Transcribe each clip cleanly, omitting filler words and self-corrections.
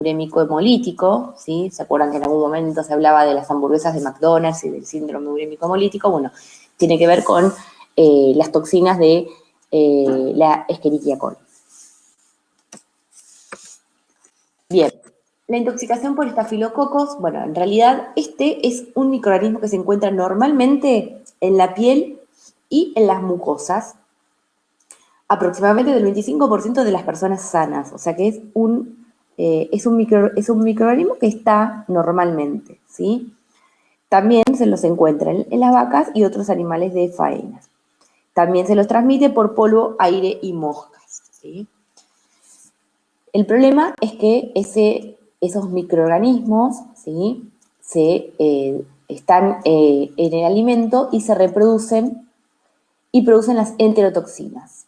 urémico hemolítico, ¿sí? ¿Se acuerdan que en algún momento se hablaba de las hamburguesas de McDonald's y del síndrome urémico hemolítico? Bueno, tiene que ver con las toxinas de la Escherichia coli. Bien, la intoxicación por estafilococos, bueno, en realidad este es un microorganismo que se encuentra normalmente en la piel y en las mucosas, aproximadamente del 25% de las personas sanas, o sea que es un microorganismo que está normalmente, ¿sí? También se los encuentra en las vacas y otros animales de faena. También se los transmite por polvo, aire y moscas, ¿sí? El problema es que esos microorganismos, ¿sí? Están en el alimento y se reproducen y producen las enterotoxinas,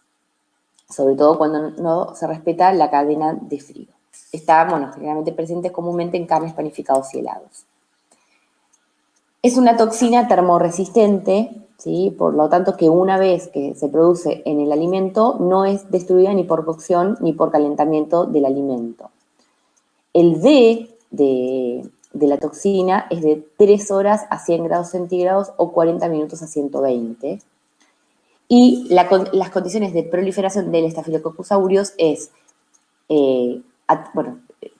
sobre todo cuando no se respeta la cadena de frío. Está, bueno, generalmente presente comúnmente en carnes, panificados y helados. Es una toxina termorresistente, ¿sí? Por lo tanto que una vez que se produce en el alimento no es destruida ni por cocción ni por calentamiento del alimento. El D de la toxina es de 3 horas a 100 grados centígrados o 40 minutos a 120. Y las condiciones de proliferación del Staphylococcus aureus es,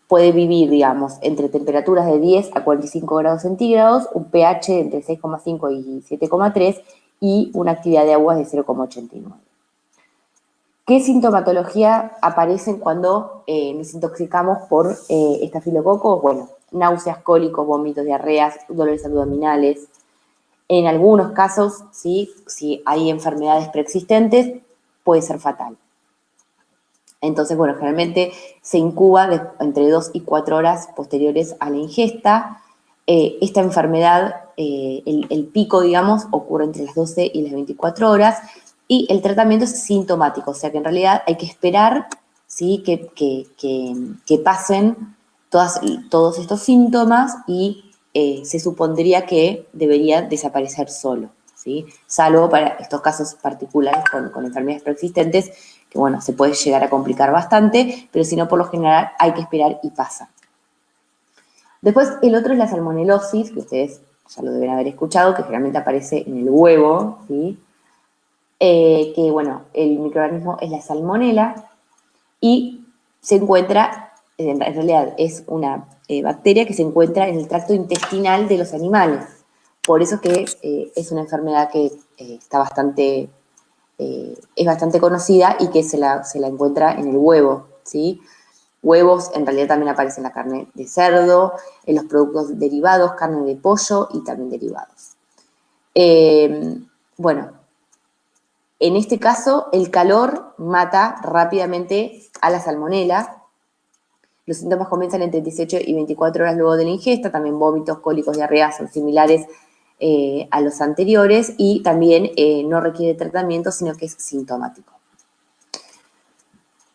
puede vivir, digamos, entre temperaturas de 10 a 45 grados centígrados, un pH entre 6,5 y 7,3 y una actividad de aguas de 0,89. ¿Qué sintomatología aparecen cuando nos intoxicamos por estafilococos? Bueno, náuseas, cólicos, vómitos, diarreas, dolores abdominales. En algunos casos, ¿sí? Si hay enfermedades preexistentes, puede ser fatal. Entonces, bueno, generalmente se incuba entre 2 y 4 horas posteriores a la ingesta. Esta enfermedad, el pico, digamos, ocurre entre las 12 y las 24 horas y el tratamiento es sintomático, o sea que en realidad hay que esperar, ¿sí? que pasen todos estos síntomas y se supondría que debería desaparecer solo, ¿sí? Salvo para estos casos particulares con enfermedades preexistentes, que bueno, se puede llegar a complicar bastante, pero si no, por lo general hay que esperar y pasa. Después, el otro es la salmonelosis, que ustedes ya lo deben haber escuchado, que generalmente aparece en el huevo, ¿sí? Que bueno, el microorganismo es la salmonela y se encuentra, en realidad es una bacteria que se encuentra en el tracto intestinal de los animales. Por eso es que es una enfermedad que está es bastante conocida y que se la encuentra en el huevo, ¿sí? Huevos, en realidad también aparece en la carne de cerdo, en los productos derivados, carne de pollo y también derivados. Bueno, en este caso el calor mata rápidamente a la salmonela. Los síntomas comienzan entre 18 y 24 horas luego de la ingesta, también vómitos, cólicos, diarreas son similares a los anteriores y también no requiere tratamiento, sino que es sintomático.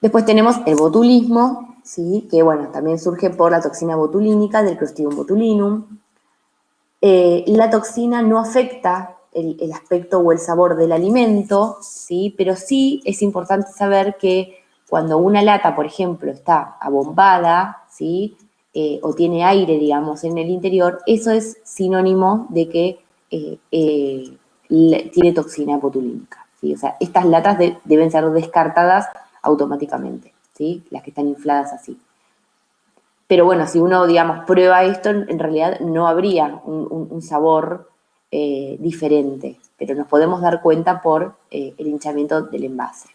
Después tenemos el botulismo, ¿sí? Que bueno, también surge por la toxina botulínica del Clostridium botulinum. La toxina no afecta el aspecto o el sabor del alimento, ¿sí? Pero sí es importante saber que cuando una lata, por ejemplo, está abombada, ¿sí? O tiene aire, digamos, en el interior, eso es sinónimo de que tiene toxina botulínica, ¿sí? O sea, estas latas deben ser descartadas automáticamente, ¿sí? Las que están infladas así. Pero bueno, si uno, digamos, prueba esto, en realidad no habría un sabor diferente, pero nos podemos dar cuenta por el hinchamiento del envase.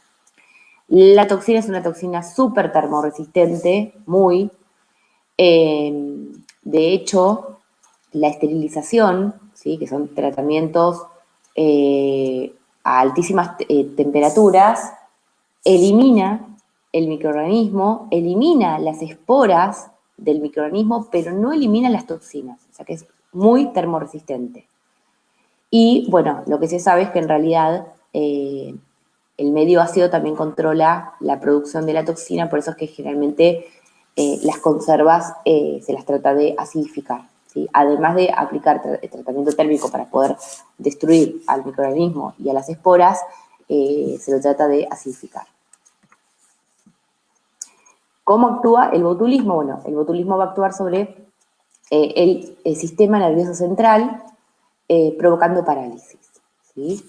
La toxina es una toxina súper termorresistente, muy. De hecho, la esterilización, ¿sí? Que son tratamientos a altísimas temperaturas, elimina el microorganismo, elimina las esporas del microorganismo, pero no elimina las toxinas, o sea que es muy termorresistente. Y bueno, lo que se sabe es que en realidad el medio ácido también controla la producción de la toxina, por eso es que generalmente las conservas se las trata de acidificar, ¿sí? Además de aplicar tratamiento térmico para poder destruir al microorganismo y a las esporas, se lo trata de acidificar. ¿Cómo actúa el botulismo? Bueno, el botulismo va a actuar sobre el sistema nervioso central, provocando parálisis, ¿sí?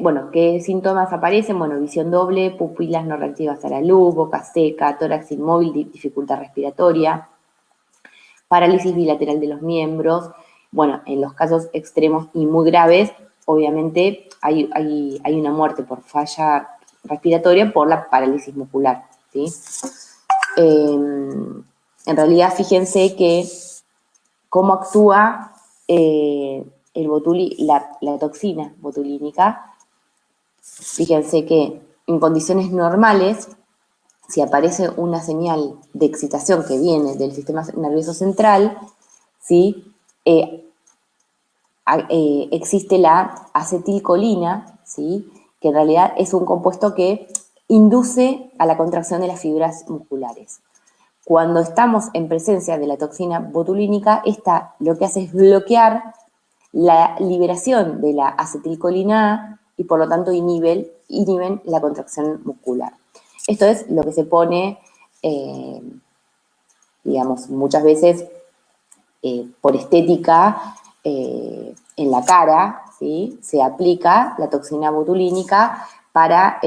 Bueno, ¿qué síntomas aparecen? Bueno, visión doble, pupilas no reactivas a la luz, boca seca, tórax inmóvil, dificultad respiratoria, parálisis bilateral de los miembros. Bueno, en los casos extremos y muy graves, obviamente hay una muerte por falla respiratoria por la parálisis muscular, ¿sí? En realidad, fíjense que cómo actúa la toxina botulínica. Fíjense que en condiciones normales, si aparece una señal de excitación que viene del sistema nervioso central, ¿sí? Existe la acetilcolina, ¿sí? Que en realidad es un compuesto que induce a la contracción de las fibras musculares. Cuando estamos en presencia de la toxina botulínica, esta lo que hace es bloquear la liberación de la acetilcolina A y por lo tanto inhiben la contracción muscular. Esto es lo que se pone, digamos, muchas veces por estética en la cara, ¿sí? Se aplica la toxina botulínica para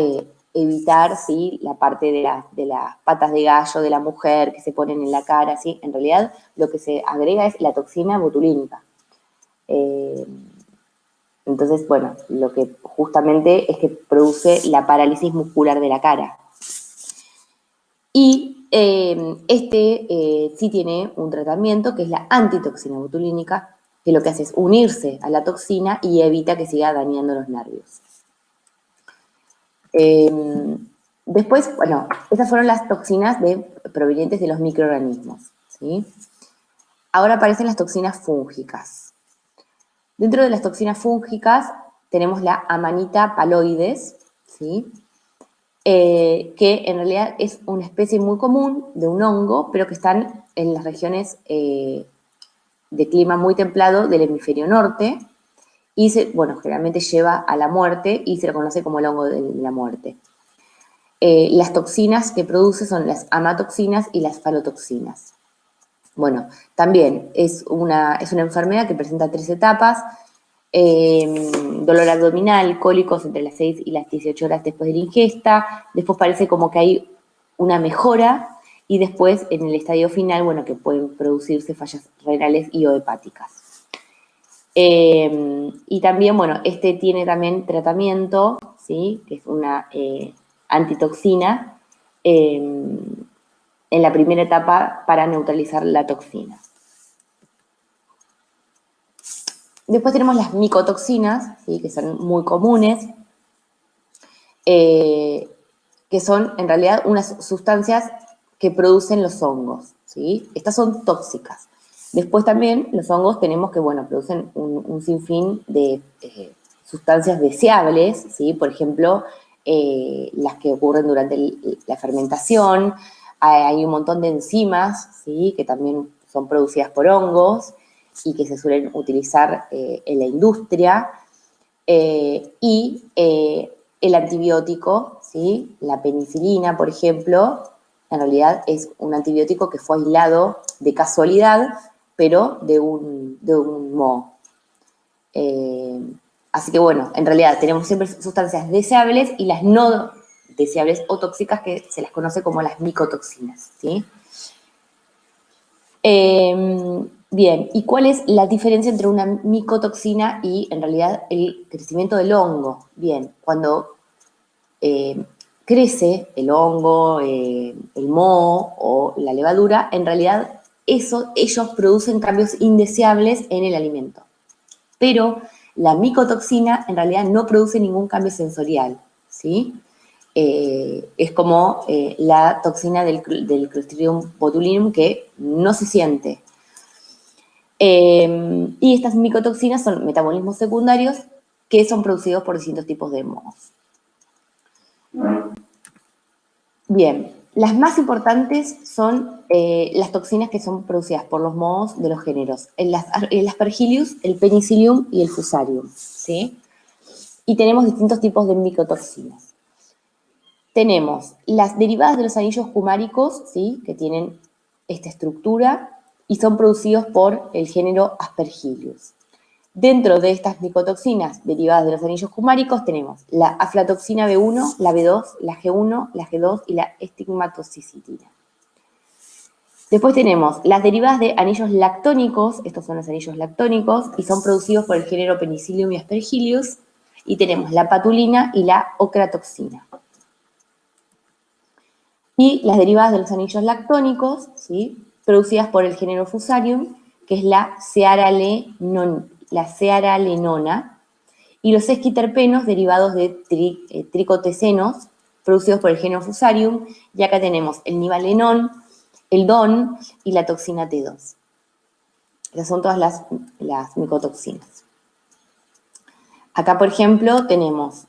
evitar, ¿sí? La parte de las patas de gallo de la mujer que se ponen en la cara, ¿sí? En realidad lo que se agrega es la toxina botulínica. Entonces, bueno, lo que justamente es que produce la parálisis muscular de la cara. Y sí tiene un tratamiento que es la antitoxina botulínica, que lo que hace es unirse a la toxina y evita que siga dañando los nervios. Después, bueno, esas fueron las toxinas provenientes de los microorganismos, ¿sí? Ahora aparecen las toxinas fúngicas. Dentro de las toxinas fúngicas tenemos la Amanita phalloides, ¿sí? Que en realidad es una especie muy común de un hongo, pero que están en las regiones de clima muy templado del hemisferio norte y, bueno, generalmente lleva a la muerte y se lo conoce como el hongo de la muerte. Las toxinas que produce son las amatoxinas y las falotoxinas. Bueno, también es una enfermedad que presenta 3 etapas. Dolor abdominal, cólicos entre las 6 y las 18 horas después de la ingesta. Después parece como que hay una mejora y después en el estadio final, bueno, que pueden producirse fallas renales y o hepáticas. Y también, bueno, tiene también tratamiento, ¿sí? Que es una antitoxina en la primera etapa para neutralizar la toxina. Después tenemos las micotoxinas, ¿sí? Que son muy comunes, que son en realidad unas sustancias que producen los hongos, ¿sí? Estas son tóxicas. Después también los hongos tenemos que, bueno, producen un sinfín de sustancias deseables, ¿sí? Por ejemplo, las que ocurren durante la fermentación. Hay un montón de enzimas, ¿sí? Que también son producidas por hongos y que se suelen utilizar en la industria. Y el antibiótico, ¿sí? La penicilina, por ejemplo, en realidad es un antibiótico que fue aislado de casualidad, pero de un moho. Así que bueno, en realidad tenemos siempre sustancias deseables y las no deseables o tóxicas que se las conoce como las micotoxinas, ¿sí? Bien, ¿y cuál es la diferencia entre una micotoxina y en realidad el crecimiento del hongo? Bien, cuando crece el hongo, el moho o la levadura, en realidad ellos producen cambios indeseables en el alimento. Pero la micotoxina en realidad no produce ningún cambio sensorial, ¿sí? Es como la toxina del Clostridium botulinum que no se siente. Y estas micotoxinas son metabolismos secundarios que son producidos por distintos tipos de mohos. Bien, las más importantes son las toxinas que son producidas por los mohos de los géneros, el Aspergillus, el Penicillium y el Fusarium, ¿sí? Y tenemos distintos tipos de micotoxinas. tenemos las derivadas de los anillos cumáricos, ¿sí? Que tienen esta estructura y son producidos por el género Aspergillus. Dentro de estas micotoxinas derivadas de los anillos cumáricos tenemos la aflatoxina B1, la B2, la G1, la G2 y la estigmatocitina. Después tenemos las derivadas de anillos lactónicos, estos son los anillos lactónicos, y son producidos por el género Penicillium y Aspergillus, y tenemos la patulina y la ocratoxina. Y las derivadas de los anillos lactónicos, ¿sí? Producidas por el género Fusarium, que es la cearalenona, y los esquiterpenos derivados de tricotesenos, producidos por el género Fusarium, y acá tenemos el nivalenón, el DON y la toxina T2. Esas son todas las micotoxinas. Acá, por ejemplo, tenemos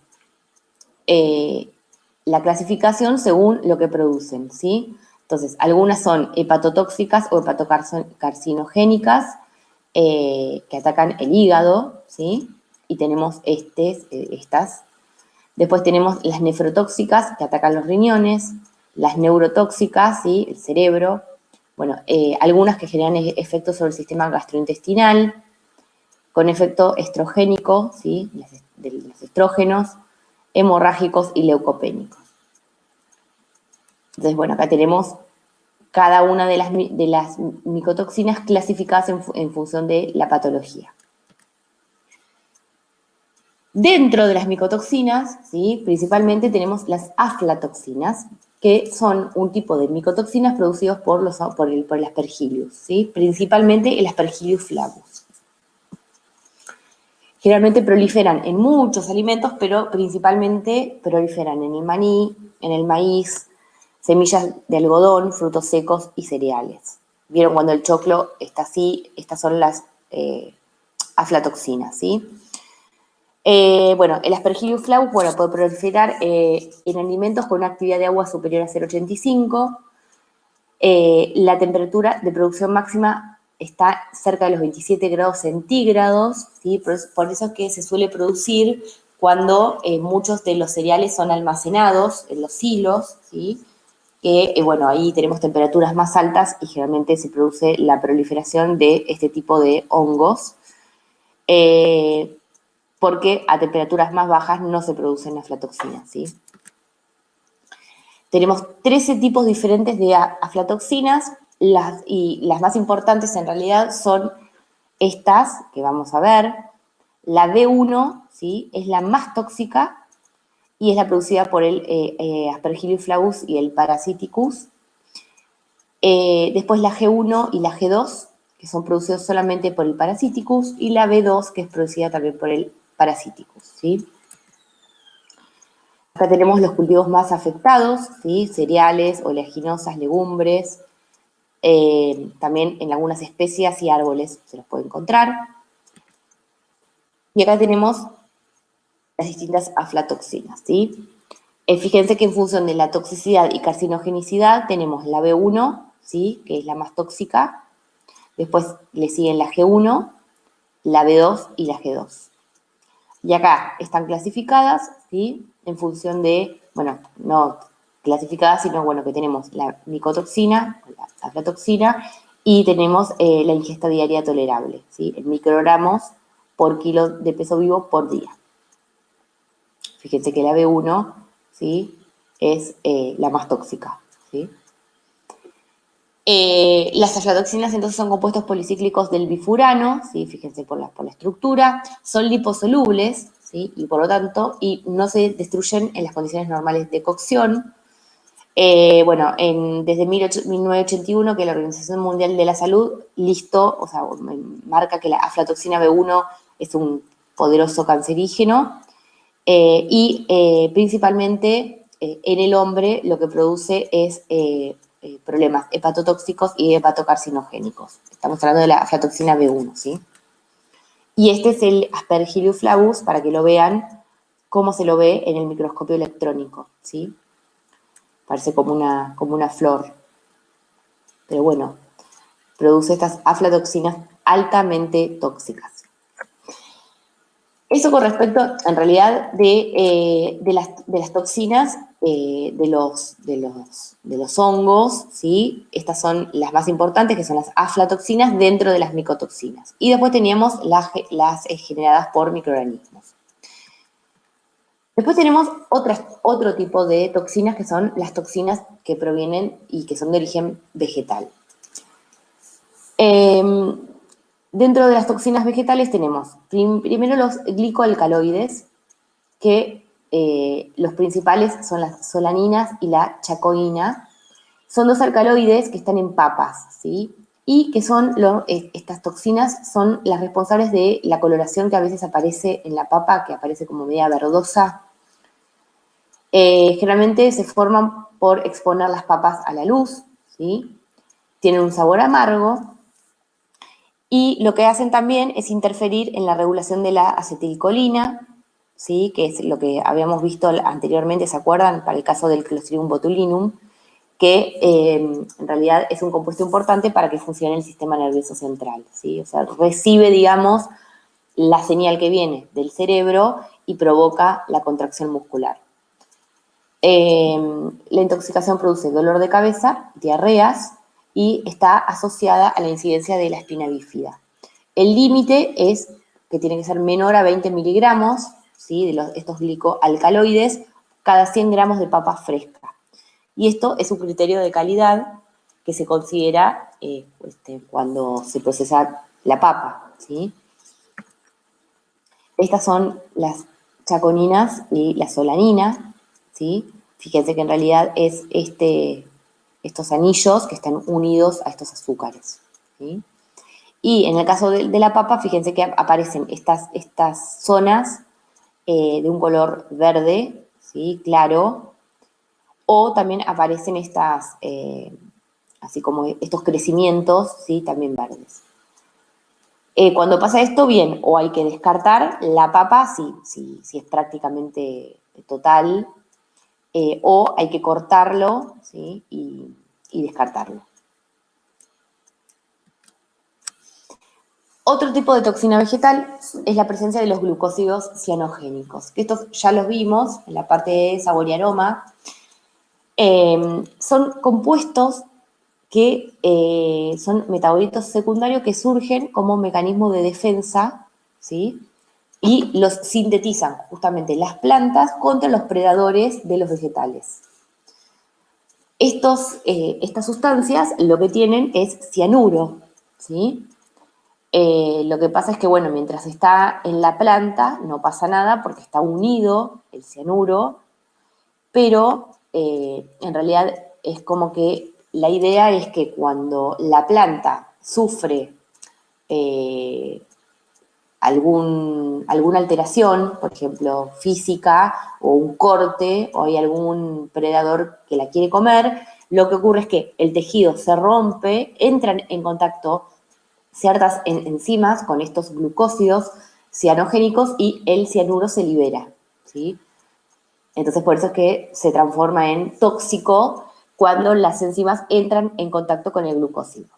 la clasificación según lo que producen, ¿sí? Entonces, algunas son hepatotóxicas o hepatocarcinogénicas que atacan el hígado, ¿sí? Y tenemos estas. Después tenemos las nefrotóxicas que atacan los riñones, las neurotóxicas, ¿sí? El cerebro. Bueno, algunas que generan efectos sobre el sistema gastrointestinal, con efecto estrogénico, ¿sí? De los estrógenos, hemorrágicos y leucopénicos. Entonces, bueno, acá tenemos cada una de las micotoxinas clasificadas en función de la patología. Dentro de las micotoxinas, ¿sí? Principalmente tenemos las aflatoxinas, que son un tipo de micotoxinas producidos por el Aspergillus, ¿sí? Principalmente el Aspergillus flavus. Generalmente proliferan en muchos alimentos, pero principalmente proliferan en el maní, en el maíz, semillas de algodón, frutos secos y cereales. ¿Vieron cuando el choclo está así? Estas son las aflatoxinas, ¿sí? Bueno, el Aspergillus flavus, bueno, puede proliferar en alimentos con una actividad de agua superior a 0,85. La temperatura de producción máxima está cerca de los 27 grados centígrados, ¿sí? Por eso es que se suele producir cuando muchos de los cereales son almacenados en los silos, ¿sí? Que, bueno, ahí tenemos temperaturas más altas y generalmente se produce la proliferación de este tipo de hongos, porque a temperaturas más bajas no se producen aflatoxinas, ¿sí? Tenemos 13 tipos diferentes de aflatoxinas, y las más importantes en realidad son estas que vamos a ver. La B1, ¿sí? Es la más tóxica y es la producida por el Aspergillus flavus y el Parasiticus. Después la G1 y la G2, que son producidos solamente por el Parasiticus, y la B2, que es producida también por el Parasiticus, ¿sí? Acá tenemos los cultivos más afectados, ¿sí? Cereales, oleaginosas, legumbres, también en algunas especias y árboles se los puede encontrar. Y acá tenemos las distintas aflatoxinas, ¿sí? Fíjense que en función de la toxicidad y carcinogenicidad tenemos la B1, ¿sí? Que es la más tóxica. Después le siguen la G1, la B2 y la G2. Y acá están clasificadas, ¿sí? En función de, bueno, no clasificadas, sino, bueno, que tenemos la micotoxina, la aflatoxina, y tenemos la ingesta diaria tolerable, ¿sí? En microgramos por kilo de peso vivo por día. Fíjense que la B1, ¿sí? Es la más tóxica, ¿sí? Las aflatoxinas entonces son compuestos policíclicos del bifurano, ¿sí? Fíjense por la estructura, son liposolubles, ¿sí? Y por lo tanto, no se destruyen en las condiciones normales de cocción. Bueno, desde 1981 que la Organización Mundial de la Salud listó, o sea, marca que la aflatoxina B1 es un poderoso cancerígeno y principalmente en el hombre lo que produce es problemas hepatotóxicos y hepatocarcinogénicos. Estamos hablando de la aflatoxina B1, ¿sí? Y este es el Aspergillus flavus, para que lo vean cómo se lo ve en el microscopio electrónico, ¿sí? Parece como una flor. Pero bueno, produce estas aflatoxinas altamente tóxicas. Eso con respecto, en realidad, de las toxinas de los hongos, ¿sí? Estas son las más importantes, que son las aflatoxinas dentro de las micotoxinas. Y después teníamos las generadas por microorganismos. Después tenemos otro tipo de toxinas, que son las toxinas que provienen y que son de origen vegetal. Dentro de las toxinas vegetales tenemos primero los glicoalcaloides, que los principales son las solaninas y la chacoína. Son dos alcaloides que están en papas, ¿sí? Y que estas toxinas son las responsables de la coloración que a veces aparece en la papa, que aparece como media verdosa. Generalmente se forman por exponer las papas a la luz, ¿sí? Tienen un sabor amargo. Y lo que hacen también es interferir en la regulación de la acetilcolina, ¿sí? Que es lo que habíamos visto anteriormente, ¿se acuerdan? Para el caso del Clostridium botulinum, que en realidad es un compuesto importante para que funcione el sistema nervioso central, ¿sí? O sea, recibe, digamos, la señal que viene del cerebro y provoca la contracción muscular. La intoxicación produce dolor de cabeza, diarreas y está asociada a la incidencia de la espina bífida. El límite es que tiene que ser menor a 20 miligramos, ¿sí? De estos glicoalcaloides cada 100 gramos de papa fresca. Y esto es un criterio de calidad que se considera cuando se procesa la papa, ¿sí? Estas son las chaconinas y la solanina, ¿sí? Fíjense que en realidad es estos anillos que están unidos a estos azúcares, ¿sí? Y en el caso de la papa, fíjense que aparecen estas zonas de un color verde, ¿sí? Claro, o también aparecen así como estos crecimientos, ¿sí? También verdes. Cuando pasa esto, bien, o hay que descartar la papa si es prácticamente total, o hay que cortarlo, ¿sí? y descartarlo. Otro tipo de toxina vegetal es la presencia de los glucósidos cianogénicos. Estos ya los vimos en la parte de sabor y aroma. Son compuestos que son metabolitos secundarios que surgen como mecanismo de defensa, ¿sí? Y los sintetizan justamente las plantas contra los predadores de los vegetales. Estas sustancias lo que tienen es cianuro, ¿sí? Lo que pasa es que, bueno, mientras está en la planta no pasa nada porque está unido el cianuro, pero en realidad es como que la idea es que cuando la planta sufre alguna alteración, por ejemplo, física o un corte o hay algún predador que la quiere comer, lo que ocurre es que el tejido se rompe, entran en contacto ciertas enzimas con estos glucósidos cianogénicos y el cianuro se libera, ¿sí? Entonces, por eso es que se transforma en tóxico cuando las enzimas entran en contacto con el glucósido.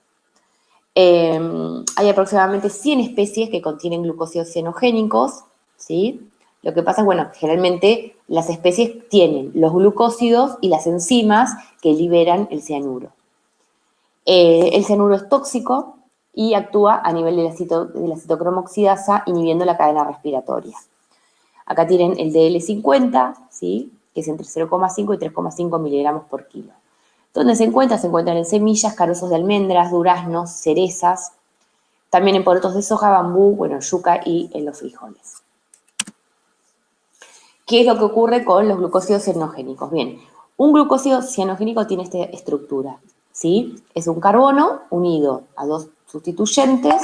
Hay aproximadamente 100 especies que contienen glucósidos cianogénicos, ¿sí? Lo que pasa es, bueno, generalmente las especies tienen los glucósidos y las enzimas que liberan el cianuro. El cianuro es tóxico y actúa a nivel de la citocromo oxidasa, inhibiendo la cadena respiratoria. Acá tienen el DL50, ¿sí? Que es entre 0,5 y 3,5 miligramos por kilo. ¿Dónde se encuentra? Se encuentran en semillas, carozos de almendras, duraznos, cerezas, también en porotos de soja, bambú, bueno, yuca y en los frijoles. ¿Qué es lo que ocurre con los glucósidos cianogénicos? Bien, un glucósido cianogénico tiene esta estructura, ¿sí? Es un carbono unido a dos sustituyentes,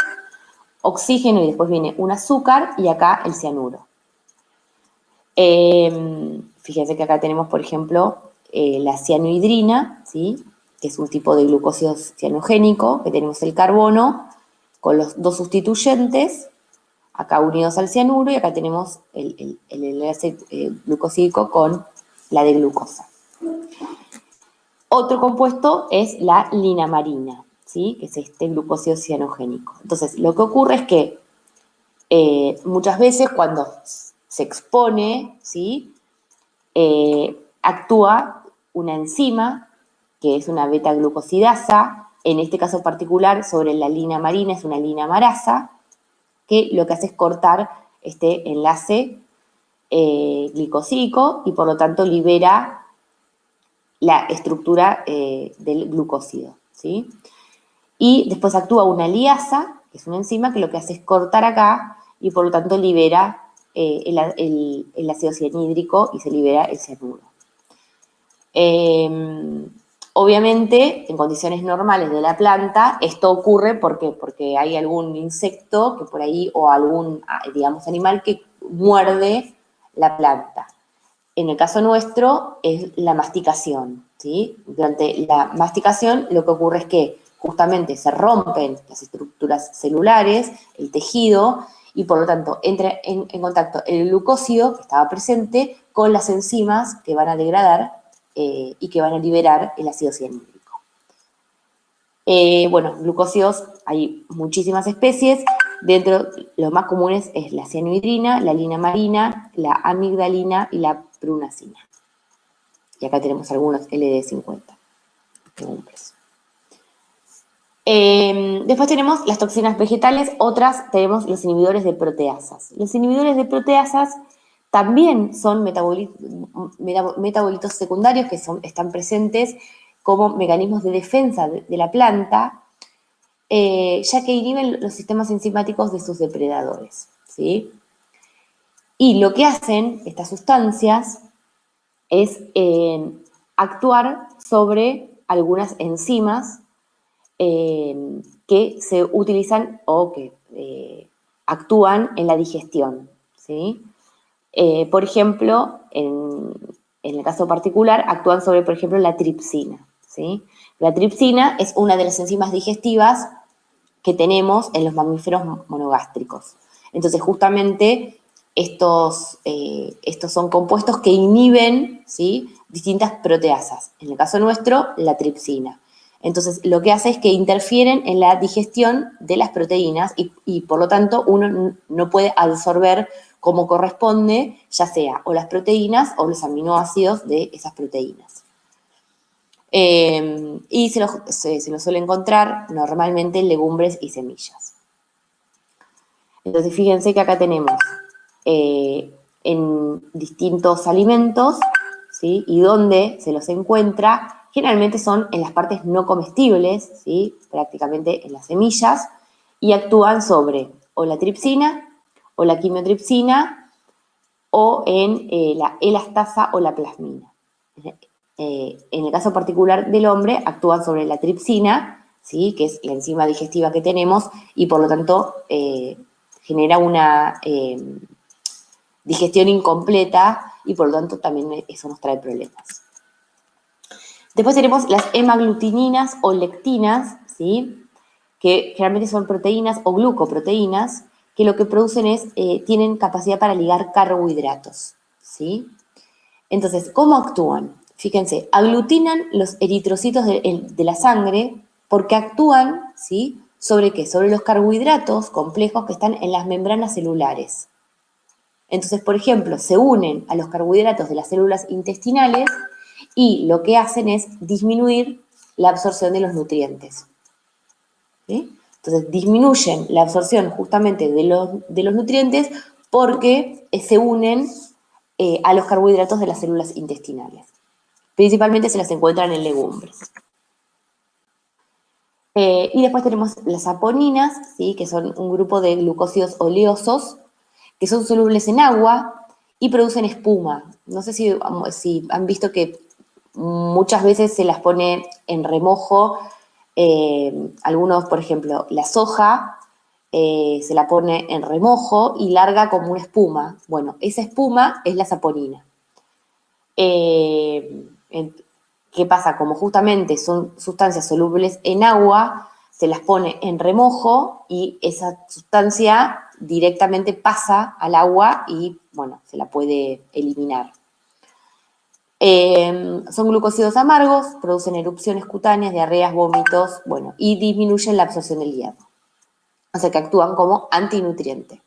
oxígeno y después viene un azúcar y acá el cianuro. Fíjense que acá tenemos, por ejemplo, la cianohidrina, ¿sí? Que es un tipo de glucósido cianogénico, que tenemos el carbono con los dos sustituyentes, acá unidos al cianuro, y acá tenemos el enlace glucosídico con la de glucosa. Otro compuesto es la linamarina, ¿sí? Que es este glucósido cianogénico. Entonces, lo que ocurre es que Muchas veces cuando se expone, ¿sí? Actúa una enzima, que es una beta-glucosidasa, en este caso particular sobre la lina marina, es una lina marasa, que lo que hace es cortar este enlace glicosílico y por lo tanto libera la estructura del glucósido, ¿sí? Y después actúa una liasa, que es una enzima que lo que hace es cortar acá y por lo tanto libera el ácido cianhídrico y se libera el cianuro. Obviamente, en condiciones normales de la planta, esto ocurre porque hay algún insecto que por ahí o algún, digamos, animal que muerde la planta. En el caso nuestro es la masticación, ¿sí? Durante la masticación lo que ocurre es que justamente se rompen las estructuras celulares, el tejido, y por lo tanto entra en contacto el glucósido que estaba presente con las enzimas que van a degradar y que van a liberar el ácido cianhídrico. Bueno, glucósidos hay muchísimas especies. Dentro, los más comunes es la cianohidrina, la lina marina, la amigdalina y la prunacina. Y acá tenemos algunos LD50. Después tenemos las toxinas vegetales, otras tenemos los inhibidores de proteasas. Los inhibidores de proteasas también son metabolitos secundarios que están presentes como mecanismos de defensa de la planta, ya que inhiben los sistemas enzimáticos de sus depredadores, ¿sí? Y lo que hacen estas sustancias es actuar sobre algunas enzimas que se utilizan o que actúan en la digestión, ¿sí? Por ejemplo, en el caso particular, actúan sobre, por ejemplo, la tripsina, ¿sí? La tripsina es una de las enzimas digestivas que tenemos en los mamíferos monogástricos. Entonces, justamente, estos son compuestos que inhiben, ¿sí?, distintas proteasas. En el caso nuestro, la tripsina. Entonces, lo que hace es que interfieren en la digestión de las proteínas y por lo tanto, uno no puede absorber como corresponde, ya sea o las proteínas o los aminoácidos de esas proteínas. Y se lo suele encontrar normalmente en legumbres y semillas. Entonces, fíjense que acá tenemos en distintos alimentos, ¿sí?, y donde se los encuentra, generalmente son en las partes no comestibles, ¿sí?, prácticamente en las semillas, y actúan sobre o la tripsina, o la quimiotripsina, o en la elastasa o la plasmina. En el caso particular del hombre, actúan sobre la tripsina, ¿sí?, que es la enzima digestiva que tenemos, y por lo tanto genera una digestión incompleta y por lo tanto también eso nos trae problemas. Después tenemos las hemaglutininas o lectinas, ¿sí?, que generalmente son proteínas o glucoproteínas, que lo que producen es, tienen capacidad para ligar carbohidratos, ¿sí? Entonces, ¿cómo actúan? Fíjense, aglutinan los eritrocitos de la sangre porque actúan, ¿sí?, ¿sobre qué? Sobre los carbohidratos complejos que están en las membranas celulares. Entonces, por ejemplo, se unen a los carbohidratos de las células intestinales y lo que hacen es disminuir la absorción de los nutrientes, ¿sí? Entonces, disminuyen la absorción justamente de los nutrientes porque se unen a los carbohidratos de las células intestinales. Principalmente se las encuentran en legumbres. Y después tenemos las saponinas, ¿sí?, que son un grupo de glucósidos oleosos que son solubles en agua y producen espuma. No sé si han visto que muchas veces se las pone en remojo. Algunos, por ejemplo, la soja se la pone en remojo y larga como una espuma. Bueno, esa espuma es la saponina. ¿Qué pasa? Como justamente son sustancias solubles en agua, se las pone en remojo y esa sustancia directamente pasa al agua y, bueno, se la puede eliminar. Son glucósidos amargos, producen erupciones cutáneas, diarreas, vómitos, bueno, y disminuyen la absorción del hierro. O sea que actúan como antinutriente.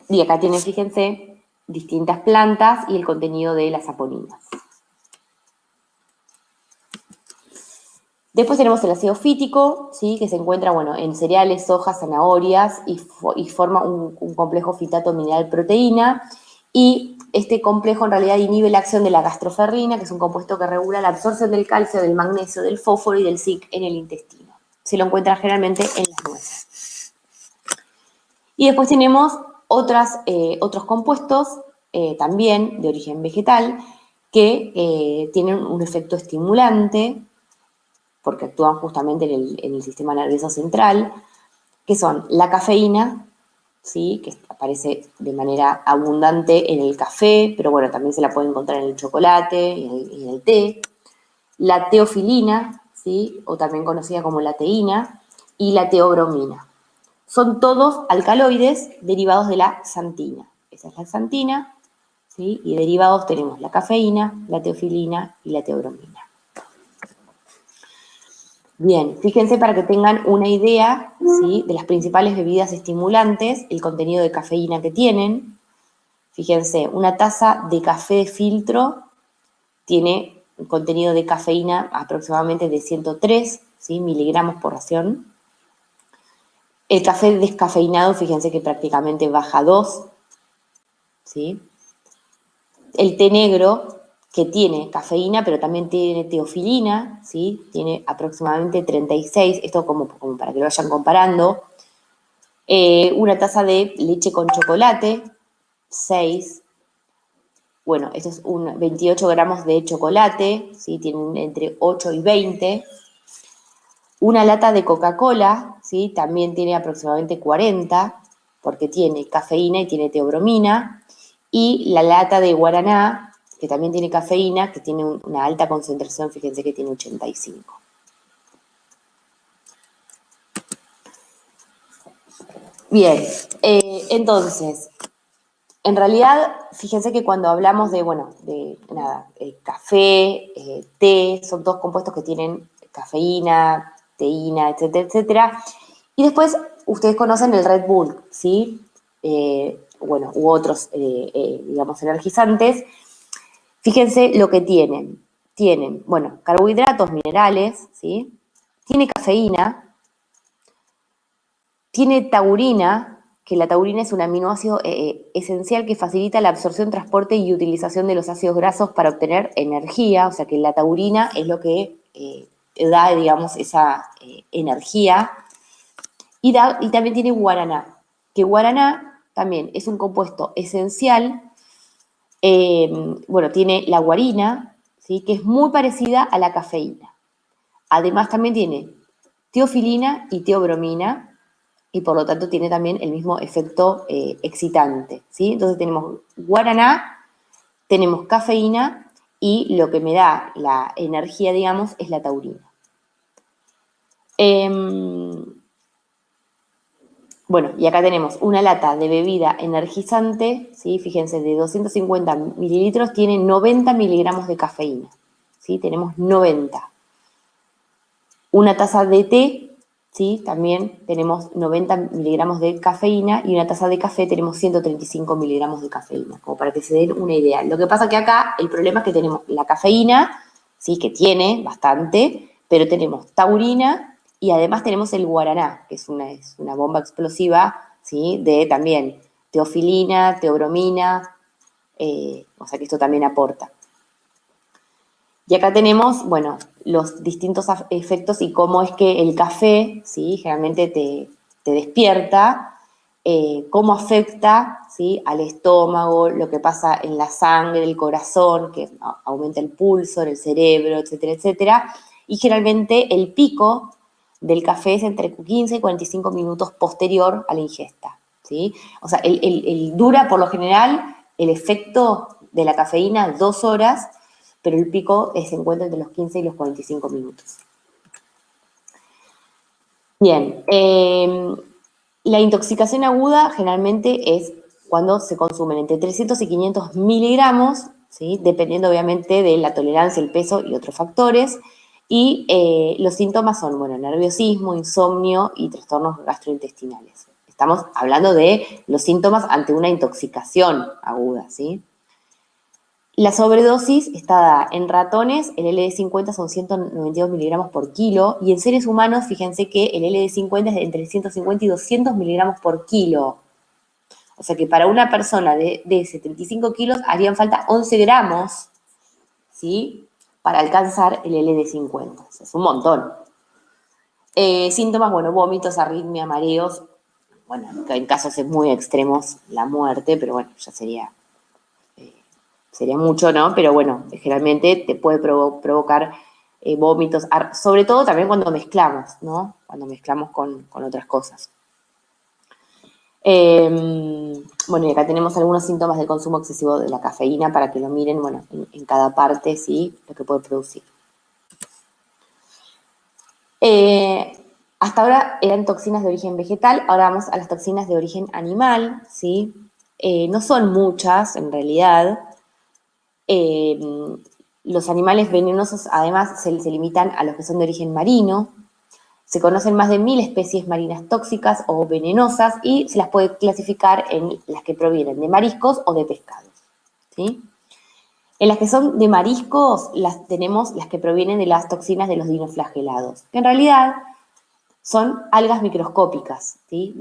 Y acá tienen, fíjense, distintas plantas y el contenido de las saponinas. Después tenemos el ácido fítico, ¿sí? Que se encuentra bueno, en cereales, sojas, zanahorias y forma un complejo fitato mineral proteína. Y este complejo en realidad inhibe la acción de la gastroferrina, que es un compuesto que regula la absorción del calcio, del magnesio, del fósforo y del zinc en el intestino. Se lo encuentra generalmente en las nueces. Y después tenemos otros compuestos, también de origen vegetal, que tienen un efecto estimulante, porque actúan justamente en el sistema nervioso central, que son la cafeína, ¿sí? Que aparece de manera abundante en el café, pero bueno, también se la puede encontrar en el chocolate y en el té. La teofilina, ¿sí? O también conocida como la teína, y la teobromina. Son todos alcaloides derivados de la xantina. Esa es la xantina, ¿sí? Y derivados tenemos la cafeína, la teofilina y la teobromina. Bien, fíjense para que tengan una idea, ¿sí? De las principales bebidas estimulantes, el contenido de cafeína que tienen. Fíjense, una taza de café de filtro tiene un contenido de cafeína aproximadamente de 103, ¿sí? Miligramos por ración. El café descafeinado, fíjense que prácticamente baja 2, ¿sí? El té negro, que tiene cafeína, pero también tiene teofilina, ¿sí? Tiene aproximadamente 36, esto como para que lo vayan comparando. Una taza de leche con chocolate, 6. Bueno, esto es 28 gramos de chocolate, ¿sí? Tienen entre 8 y 20. Una lata de Coca-Cola, ¿sí? También tiene aproximadamente 40, porque tiene cafeína y tiene teobromina. Y la lata de guaraná, que también tiene cafeína, que tiene una alta concentración, fíjense que tiene 85. Bien, entonces, en realidad, fíjense que cuando hablamos de, bueno, de nada, café, té, son todos compuestos que tienen cafeína, teína, etcétera, etcétera. Y después, ustedes conocen el Red Bull, ¿sí? Bueno, u otros, digamos, energizantes. Fíjense lo que tienen. Tienen, bueno, carbohidratos, minerales, ¿sí? Tiene cafeína, tiene taurina, que la taurina es un aminoácido esencial que facilita la absorción, transporte y utilización de los ácidos grasos para obtener energía, o sea que la taurina es lo que da, digamos, esa energía. Y también tiene guaraná, que guaraná también es un compuesto esencial. Bueno, tiene la guarina, ¿sí? Que es muy parecida a la cafeína. Además también tiene teofilina y teobromina, y por lo tanto tiene también el mismo efecto excitante, ¿sí? Entonces tenemos guaraná, tenemos cafeína y lo que me da la energía, digamos, es la taurina. Bueno, y acá tenemos una lata de bebida energizante, ¿sí? Fíjense, de 250 mililitros tiene 90 miligramos de cafeína, ¿sí? Tenemos 90. Una taza de té, ¿sí? También tenemos 90 miligramos de cafeína y una taza de café tenemos 135 miligramos de cafeína, como para que se den una idea. Lo que pasa que acá el problema es que tenemos la cafeína, ¿sí? Que tiene bastante, pero tenemos taurina y además tenemos el guaraná, que es una bomba explosiva, ¿sí? De también teofilina, teobromina, o sea que esto también aporta. Y acá tenemos, bueno, los distintos efectos y cómo es que el café, ¿sí? Generalmente te despierta, cómo afecta, ¿sí? Al estómago, lo que pasa en la sangre, el corazón, que aumenta el pulso, el cerebro, etcétera, etcétera. Y generalmente el pico del café es entre 15 y 45 minutos posterior a la ingesta, ¿sí? O sea, dura por lo general el efecto de la cafeína 2 horas, pero el pico se encuentra entre los 15 y los 45 minutos. Bien, la intoxicación aguda generalmente es cuando se consumen entre 300 y 500 miligramos, ¿sí? Dependiendo obviamente de la tolerancia, el peso y otros factores. Y los síntomas son, bueno, nerviosismo, insomnio y trastornos gastrointestinales. Estamos hablando de los síntomas ante una intoxicación aguda, ¿sí? La sobredosis está dada en ratones, el LD50 son 192 miligramos por kilo, y en seres humanos, fíjense que el LD50 es de entre 150 y 200 miligramos por kilo. O sea que para una persona de 75 kilos harían falta 11 gramos, ¿sí? Para alcanzar el LD50. O sea, es un montón. Síntomas, bueno, vómitos, arritmia, mareos. Bueno, en casos muy extremos, la muerte, pero bueno, ya sería mucho, ¿no? Pero bueno, generalmente te puede provocar vómitos, sobre todo también cuando mezclamos, ¿no? Cuando mezclamos con otras cosas. Bueno, y acá tenemos algunos síntomas del consumo excesivo de la cafeína para que lo miren, bueno, en cada parte, ¿sí? Lo que puede producir. Hasta ahora eran toxinas de origen vegetal, ahora vamos a las toxinas de origen animal, ¿sí? No son muchas, en realidad. Los animales venenosos, además, se limitan a los que son de origen marino. Se conocen más de 1000 especies marinas tóxicas o venenosas y se las puede clasificar en las que provienen de mariscos o de pescados, ¿sí? En las que son de mariscos, tenemos las que provienen de las toxinas de los dinoflagelados, que en realidad son algas microscópicas, ¿sí?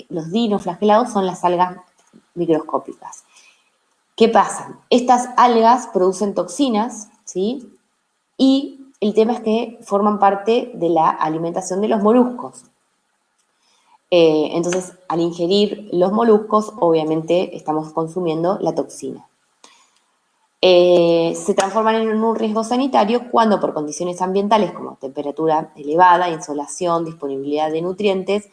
Los dinoflagelados son las algas microscópicas. ¿Qué pasa? Estas algas producen toxinas, ¿sí? Y el tema es que forman parte de la alimentación de los moluscos. Entonces, al ingerir los moluscos, obviamente estamos consumiendo la toxina. Se transforman en un riesgo sanitario cuando por condiciones ambientales como temperatura elevada, insolación, disponibilidad de nutrientes,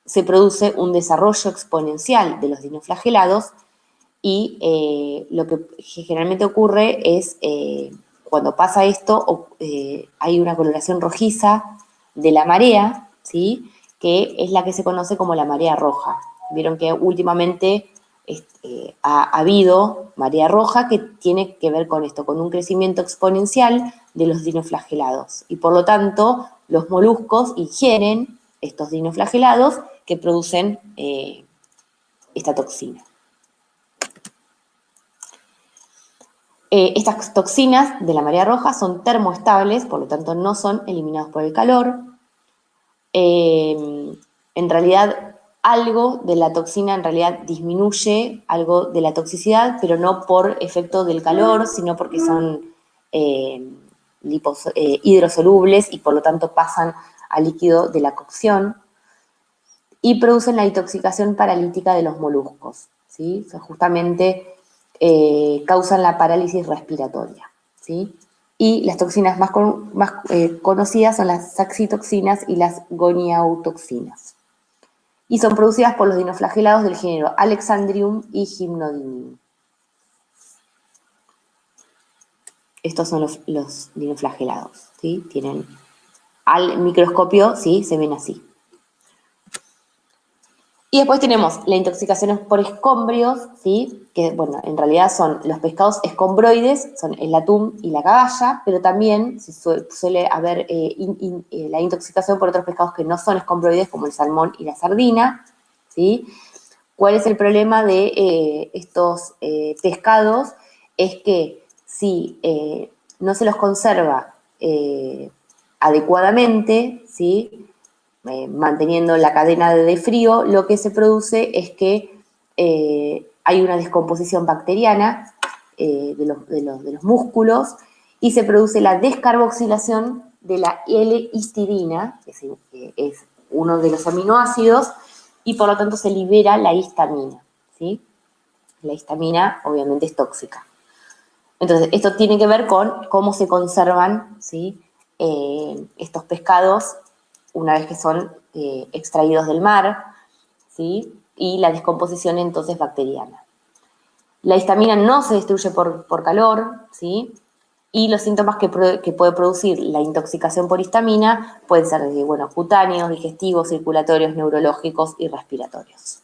se produce un desarrollo exponencial de los dinoflagelados y lo que generalmente ocurre es cuando pasa esto hay una coloración rojiza de la marea, ¿sí? Que es la que se conoce como la marea roja. Vieron que últimamente ha habido marea roja que tiene que ver con esto, con un crecimiento exponencial de los dinoflagelados. Y por lo tanto, los moluscos ingieren estos dinoflagelados que producen esta toxina. Estas toxinas de la marea roja son termoestables, por lo tanto no son eliminados por el calor. En realidad, algo de la toxina en realidad disminuye algo de la toxicidad, pero no por efecto del calor, sino porque son hidrosolubles y por lo tanto pasan al líquido de la cocción y producen la intoxicación paralítica de los moluscos, ¿sí? O sea, justamente causan la parálisis respiratoria, ¿sí? Y las toxinas más conocidas son las saxitoxinas y las goniautoxinas. Y son producidas por los dinoflagelados del género Alexandrium y Gymnodinium. Estos son los dinoflagelados, ¿sí? Tienen al microscopio, ¿sí? Se ven así. Y después tenemos la intoxicación por escombrios, ¿sí? Que, bueno, en realidad son los pescados escombroides, son el atún y la caballa, pero también suele haber la intoxicación por otros pescados que no son escombroides, como el salmón y la sardina, ¿sí? ¿Cuál es el problema de estos pescados? Es que si no se los conserva adecuadamente, ¿sí? Manteniendo la cadena de frío, lo que se produce es que hay una descomposición bacteriana de los músculos y se produce la descarboxilación de la L-histidina, que es uno de los aminoácidos, y por lo tanto se libera la histamina, ¿sí? La histamina obviamente es tóxica. Entonces, esto tiene que ver con cómo se conservan, ¿sí? Estos pescados una vez que son extraídos del mar, ¿sí? Y la descomposición entonces bacteriana. La histamina no se destruye por calor, ¿sí? Y los síntomas que puede producir la intoxicación por histamina pueden ser bueno, cutáneos, digestivos, circulatorios, neurológicos y respiratorios.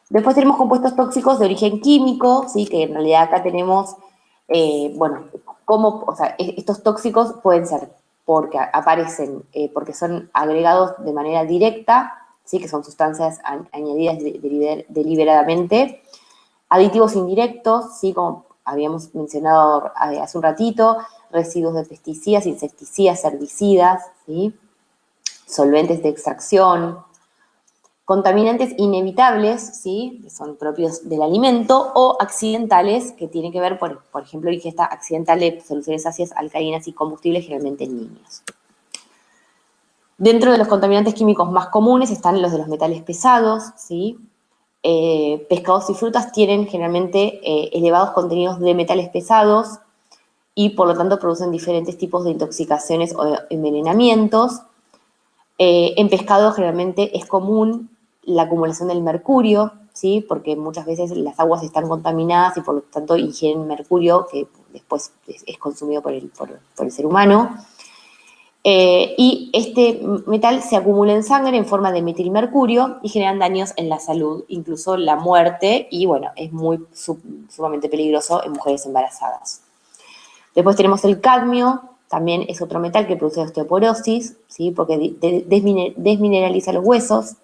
Después tenemos compuestos tóxicos de origen químico, ¿sí? Que en realidad acá tenemos, bueno, estos tóxicos pueden ser porque aparecen, porque son agregados de manera directa, ¿sí? Que son sustancias añadidas deliberadamente. Aditivos indirectos, ¿sí? Como habíamos mencionado hace un ratito, residuos de pesticidas, insecticidas, herbicidas, ¿sí? Solventes de extracción, contaminantes inevitables, ¿sí? Que son propios del alimento, o accidentales, que tienen que ver, por ejemplo, ingesta accidental de soluciones ácidas, alcalinas y combustibles, generalmente en niños. Dentro de los contaminantes químicos más comunes están los de los metales pesados, ¿sí? Pescados y frutas tienen generalmente elevados contenidos de metales pesados y por lo tanto producen diferentes tipos de intoxicaciones o envenenamientos. En pescado generalmente es común la acumulación del mercurio, ¿sí? Porque muchas veces las aguas están contaminadas y por lo tanto ingieren mercurio que después es consumido por el ser humano. Y este metal se acumula en sangre en forma de metilmercurio y generan daños en la salud, incluso la muerte, y bueno, es sumamente peligroso en mujeres embarazadas. Después tenemos el cadmio, también es otro metal que produce osteoporosis, ¿sí? Porque desmineraliza los huesos.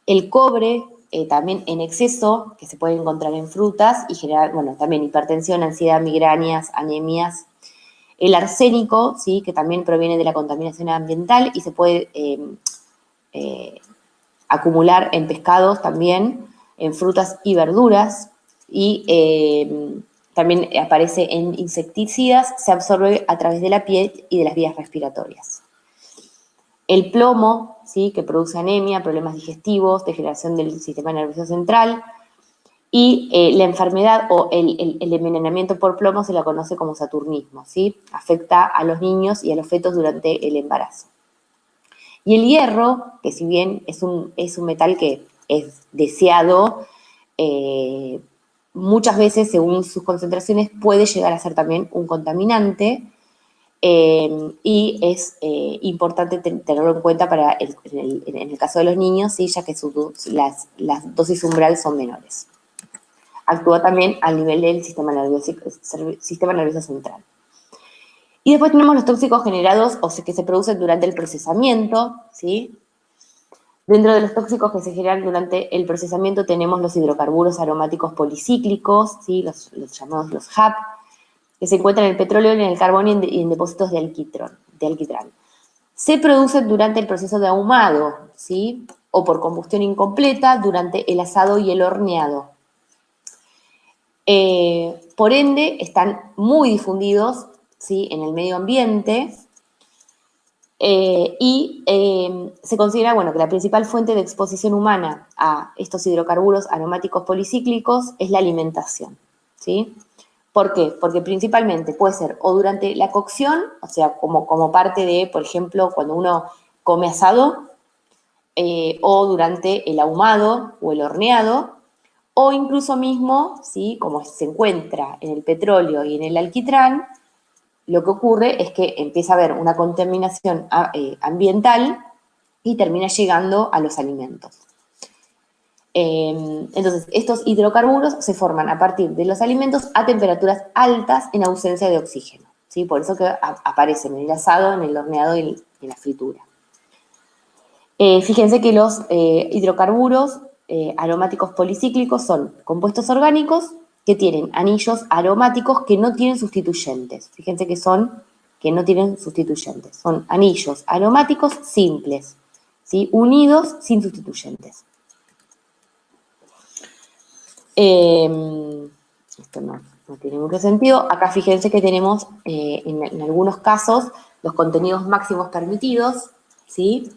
El cobre, también en exceso, que se puede encontrar en frutas y generar, bueno, también hipertensión, ansiedad, migrañas, anemias. El arsénico, ¿sí? Que también proviene de la contaminación ambiental y se puede acumular en pescados también, en frutas y verduras, y también aparece en insecticidas, se absorbe a través de la piel y de las vías respiratorias. El plomo, ¿sí? Que produce anemia, problemas digestivos, degeneración del sistema nervioso central, y la enfermedad o el envenenamiento por plomo se la conoce como saturnismo, ¿sí? Afecta a los niños y a los fetos durante el embarazo. Y el hierro, que si bien es un metal que es deseado, muchas veces, según sus concentraciones, puede llegar a ser también un contaminante, y es importante tenerlo en cuenta en el caso de los niños, ¿sí? Ya que las dosis umbral son menores. Actúa también al nivel del sistema nervioso central. Y después tenemos los tóxicos generados, o sea, que se producen durante el procesamiento, ¿sí? Dentro de los tóxicos que se generan durante el procesamiento tenemos los hidrocarburos aromáticos policíclicos, ¿sí? Los llamados los HAP, que se encuentran en el petróleo, en el carbón y en depósitos de alquitrán. Se producen durante el proceso de ahumado, ¿sí? O por combustión incompleta durante el asado y el horneado. Por ende, están muy difundidos, ¿sí? En el medio ambiente, y se considera, bueno, que la principal fuente de exposición humana a estos hidrocarburos aromáticos policíclicos es la alimentación, ¿sí? ¿Por qué? Porque principalmente puede ser o durante la cocción, o sea, como parte de, por ejemplo, cuando uno come asado, o durante el ahumado o el horneado, o incluso mismo, ¿sí? Como se encuentra en el petróleo y en el alquitrán, lo que ocurre es que empieza a haber una contaminación ambiental y termina llegando a los alimentos. Entonces, estos hidrocarburos se forman a partir de los alimentos a temperaturas altas en ausencia de oxígeno, ¿sí? Por eso que aparecen en el asado, en el horneado y en la fritura. Fíjense que los hidrocarburos aromáticos policíclicos son compuestos orgánicos que tienen anillos aromáticos que no tienen sustituyentes. Fíjense que no tienen sustituyentes. Son anillos aromáticos simples, ¿sí? Unidos sin sustituyentes. Esto no tiene mucho sentido. Acá fíjense que tenemos en algunos casos los contenidos máximos permitidos, ¿sí?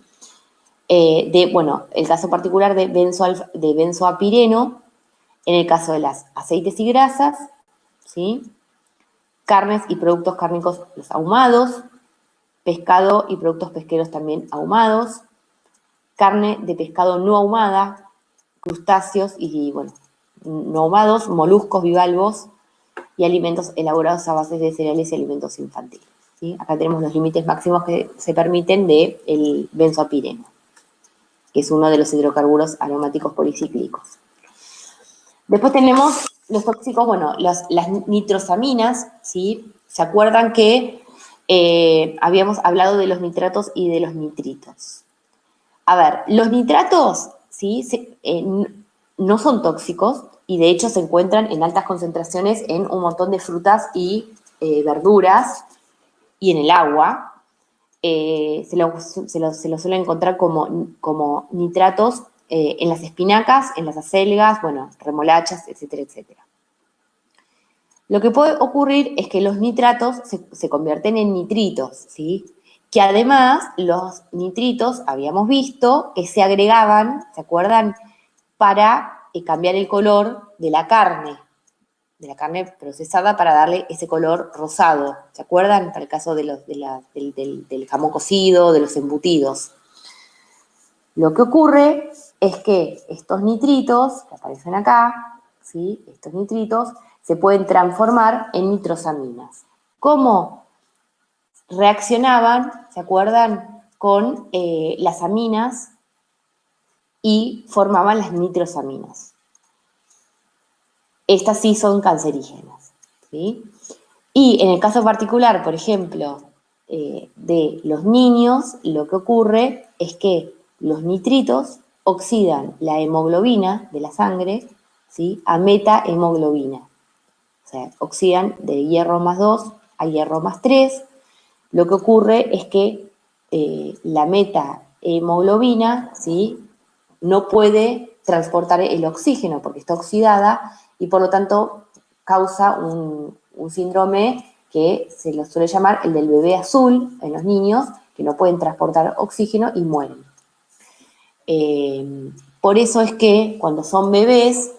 Bueno, el caso particular de benzoapireno, en el caso de las aceites y grasas, ¿sí? Carnes y productos cárnicos los ahumados, pescado y productos pesqueros también ahumados, carne de pescado no ahumada, crustáceos y, bueno, no ahumados, moluscos, bivalvos y alimentos elaborados a base de cereales y alimentos infantiles, ¿sí? Acá tenemos los límites máximos que se permiten del benzoapireno, que es uno de los hidrocarburos aromáticos policíclicos. Después tenemos los tóxicos, bueno, las nitrosaminas, ¿sí? ¿Se acuerdan que habíamos hablado de los nitratos y de los nitritos? A ver, los nitratos, ¿sí? No son tóxicos y de hecho se encuentran en altas concentraciones en un montón de frutas y verduras y en el agua. Se lo suele encontrar como nitratos en las espinacas, en las acelgas, bueno, remolachas, etcétera, etcétera. Lo que puede ocurrir es que los nitratos se convierten en nitritos, ¿sí? Que además los nitritos, habíamos visto, que se agregaban, ¿se acuerdan? Para cambiar el color de la carne procesada para darle ese color rosado. ¿Se acuerdan? Para el caso del jamón cocido, de los embutidos. Lo que ocurre es que estos nitritos, que aparecen acá, ¿sí? Estos nitritos se pueden transformar en nitrosaminas. ¿Cómo reaccionaban, se acuerdan, con las aminas y formaban las nitrosaminas? Estas sí son cancerígenas, ¿sí? Y en el caso particular, por ejemplo, de los niños, lo que ocurre es que los nitritos oxidan la hemoglobina de la sangre, ¿sí? A metahemoglobina. O sea, oxidan de hierro más 2 a hierro más 3. Lo que ocurre es que la metahemoglobina, ¿sí? No puede transportar el oxígeno porque está oxidada y por lo tanto causa un síndrome que se lo suele llamar el del bebé azul en los niños, que no pueden transportar oxígeno y mueren. Por eso es que cuando son bebés,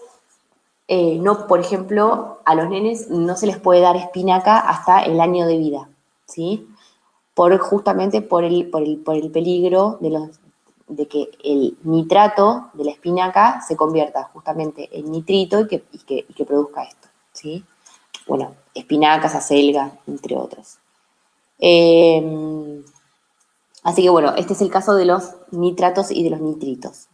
no, por ejemplo, a los nenes no se les puede dar espinaca hasta el año de vida, ¿sí? Justamente por el peligro de que el nitrato de la espinaca se convierta justamente en nitrito y que produzca esto, ¿sí? Bueno, espinacas, acelga, entre otros. Así que bueno, este es el caso de los nitratos y de los nitritos.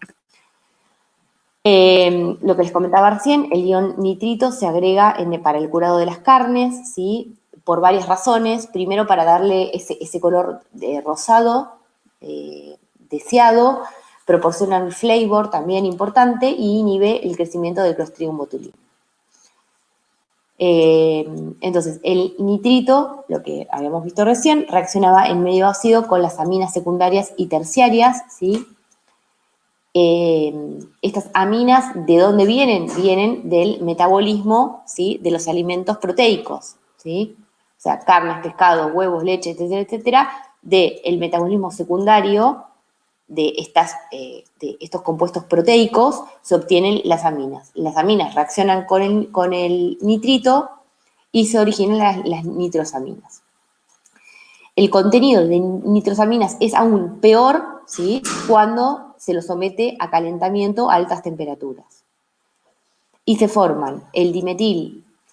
Lo que les comentaba recién, el ion nitrito se agrega para el curado de las carnes, ¿sí? Por varias razones. Primero, para darle ese color rosado deseado, proporciona un flavor también importante y inhibe el crecimiento del Clostridium botulinum. Entonces, el nitrito, lo que habíamos visto recién, reaccionaba en medio ácido con las aminas secundarias y terciarias, ¿sí? Estas aminas, ¿de dónde vienen? Vienen del metabolismo, ¿sí? De los alimentos proteicos, ¿sí? O sea, carnes, pescado, huevos, leche, etcétera, etcétera, del metabolismo secundario de estos compuestos proteicos se obtienen las aminas. Las aminas reaccionan con el nitrito y se originan las nitrosaminas. El contenido de nitrosaminas es aún peor, ¿sí? Cuando se lo somete a calentamiento a altas temperaturas. Y se forman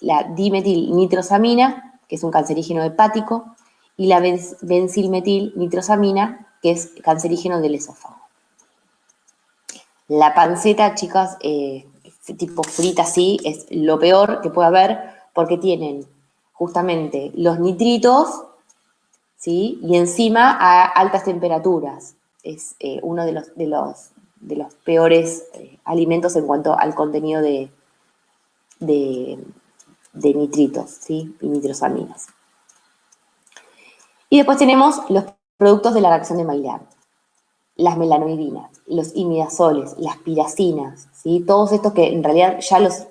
la dimetilnitrosamina, que es un cancerígeno hepático, y la benzilmetilnitrosamina, que es cancerígeno del esófago. La panceta, chicas, tipo frita así, es lo peor que puede haber porque tienen justamente los nitritos, ¿sí? Y encima a altas temperaturas. Es uno de los peores alimentos en cuanto al contenido de nitritos, ¿sí? Y nitrosaminas. Y después tenemos los productos de la reacción de Maillard. Las melanoidinas, los imidazoles, las piracinas, ¿sí? Todos estos que en realidad ya los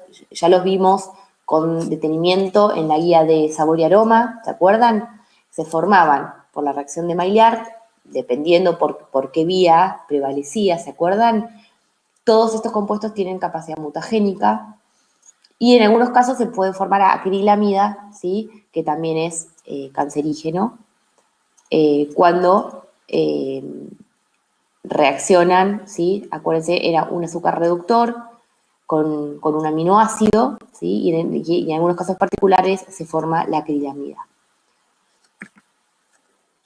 vimos con detenimiento en la guía de sabor y aroma, ¿se acuerdan? Se formaban por la reacción de Maillard, dependiendo por qué vía prevalecía, ¿se acuerdan? Todos estos compuestos tienen capacidad mutagénica y en algunos casos se puede formar acrilamida, ¿sí? Que también es cancerígeno, cuando reaccionan, ¿sí? Acuérdense, era un azúcar reductor con un aminoácido, ¿sí? Y en algunos casos particulares se forma la acrilamida.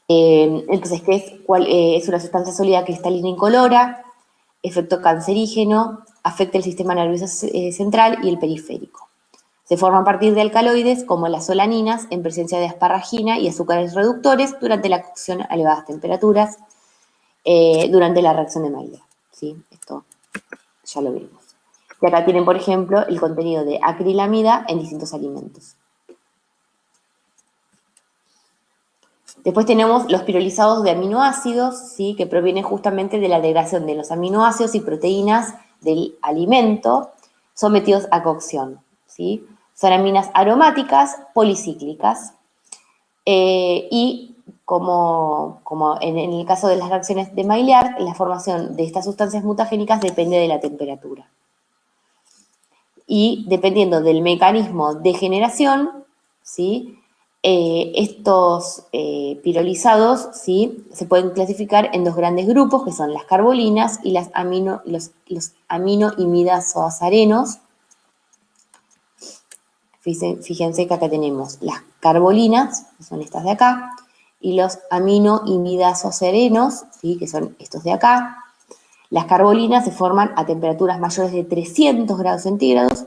Entonces, es una sustancia sólida cristalina incolora, efecto cancerígeno, afecta el sistema nervioso central y el periférico. Se forma a partir de alcaloides como las solaninas en presencia de asparagina y azúcares reductores durante la cocción a elevadas temperaturas. durante la reacción de Maillard, ¿sí? Esto ya lo vimos. Y acá tienen, por ejemplo, el contenido de acrilamida en distintos alimentos. Después tenemos los pirolizados de aminoácidos, ¿sí? Que provienen justamente de la degradación de los aminoácidos y proteínas del alimento sometidos a cocción, ¿sí? Son aminas aromáticas policíclicas y como en el caso de las reacciones de Maillard, la formación de estas sustancias mutagénicas depende de la temperatura. Y dependiendo del mecanismo de generación, ¿sí? Estos pirolizados, ¿sí? Se pueden clasificar en dos grandes grupos, que son las carbolinas y los aminoimidazoazarenos. Fíjense que acá tenemos las carbolinas, que son estas de acá, y los aminoimidazoazarenos, ¿sí? Que son estos de acá. Las carbolinas se forman a temperaturas mayores de 300 grados centígrados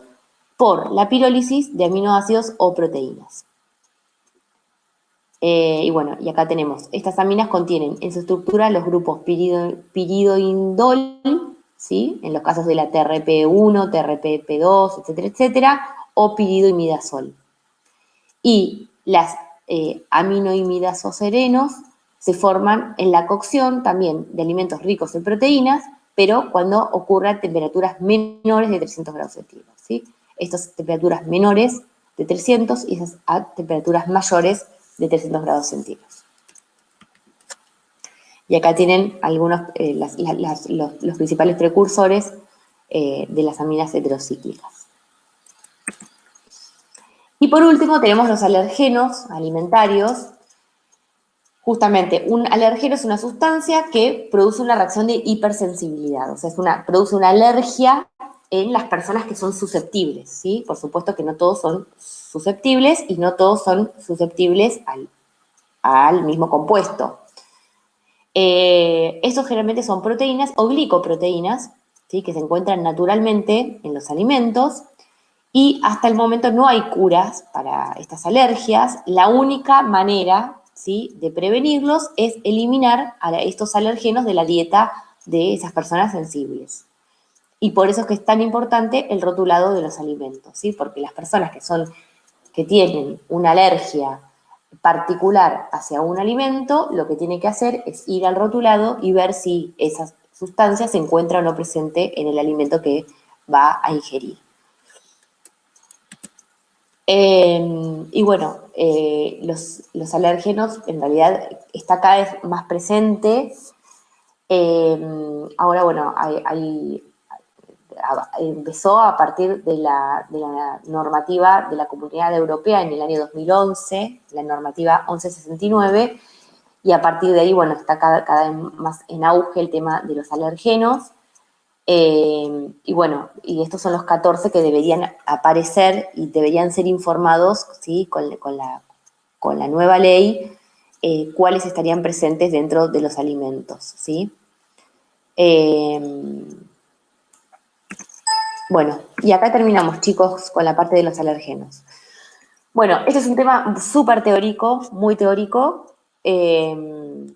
por la pirólisis de aminoácidos o proteínas. Y bueno, y acá tenemos, estas aminas contienen en su estructura los grupos piridoindol, ¿sí? En los casos de la TRP1, TRPP2, etcétera, etcétera, o piridoimidazol. Y las aminoimidazoserenos se forman en la cocción también de alimentos ricos en proteínas, pero cuando ocurre a temperaturas menores de 300 grados centígrados, ¿sí? Estas temperaturas menores de 300 y esas a temperaturas mayores de 300 grados centígrados. Y acá tienen algunos, los principales precursores de las aminas heterocíclicas. Y por último tenemos los alergenos alimentarios. Justamente, un alergeno es una sustancia que produce una reacción de hipersensibilidad, o sea, produce una alergia en las personas que son susceptibles, ¿sí? Por supuesto que no todos son susceptibles y no todos son susceptibles al mismo compuesto. Estos generalmente son proteínas o glicoproteínas, ¿sí? Que se encuentran naturalmente en los alimentos y hasta el momento no hay curas para estas alergias. La única manera, ¿sí? De prevenirlos es eliminar a estos alergenos de la dieta de esas personas sensibles. Y por eso es que es tan importante el rotulado de los alimentos, ¿sí? Porque las personas que tienen una alergia particular hacia un alimento, lo que tiene que hacer es ir al rotulado y ver si esa sustancia se encuentra o no presente en el alimento que va a ingerir. Y bueno, los alérgenos en realidad está cada vez más presente. Ahora, bueno, empezó a partir de la normativa de la Comunidad Europea en el año 2011, la normativa 1169, y a partir de ahí, bueno, está cada vez más en auge el tema de los alergenos. Y bueno, y estos son los 14 que deberían aparecer y deberían ser informados, ¿sí? Con la nueva ley, cuáles estarían presentes dentro de los alimentos, ¿sí? Bueno, y acá terminamos, chicos, con la parte de los alergenos. Bueno, este es un tema súper teórico, muy teórico. Si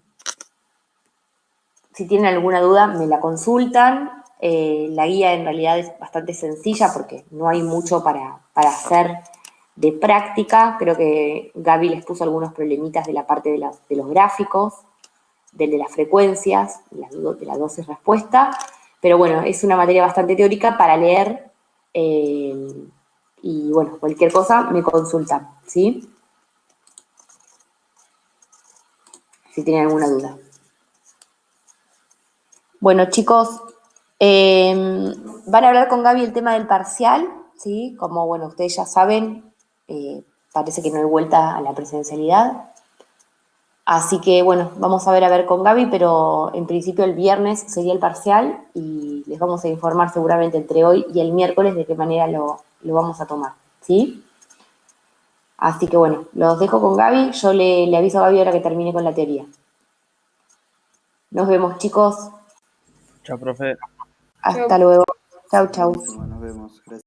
tienen alguna duda, me la consultan. La guía en realidad es bastante sencilla porque no hay mucho para hacer de práctica. Creo que Gaby les puso algunos problemitas de la parte de los gráficos, de las frecuencias, de la dosis respuesta. Pero bueno, es una materia bastante teórica para leer. Y bueno, cualquier cosa me consultan, ¿sí? Si tienen alguna duda. Bueno, chicos, van a hablar con Gaby el tema del parcial, ¿sí? Como, bueno, ustedes ya saben, parece que no hay vuelta a la presencialidad. Así que, bueno, vamos a ver con Gaby, pero en principio el viernes sería el parcial y les vamos a informar seguramente entre hoy y el miércoles de qué manera lo vamos a tomar, ¿sí? Así que, bueno, los dejo con Gaby. Yo le aviso a Gaby ahora que termine con la teoría. Nos vemos, chicos. Chao, profe. Hasta luego. Chau, chau. Buenísimo, nos vemos. Gracias.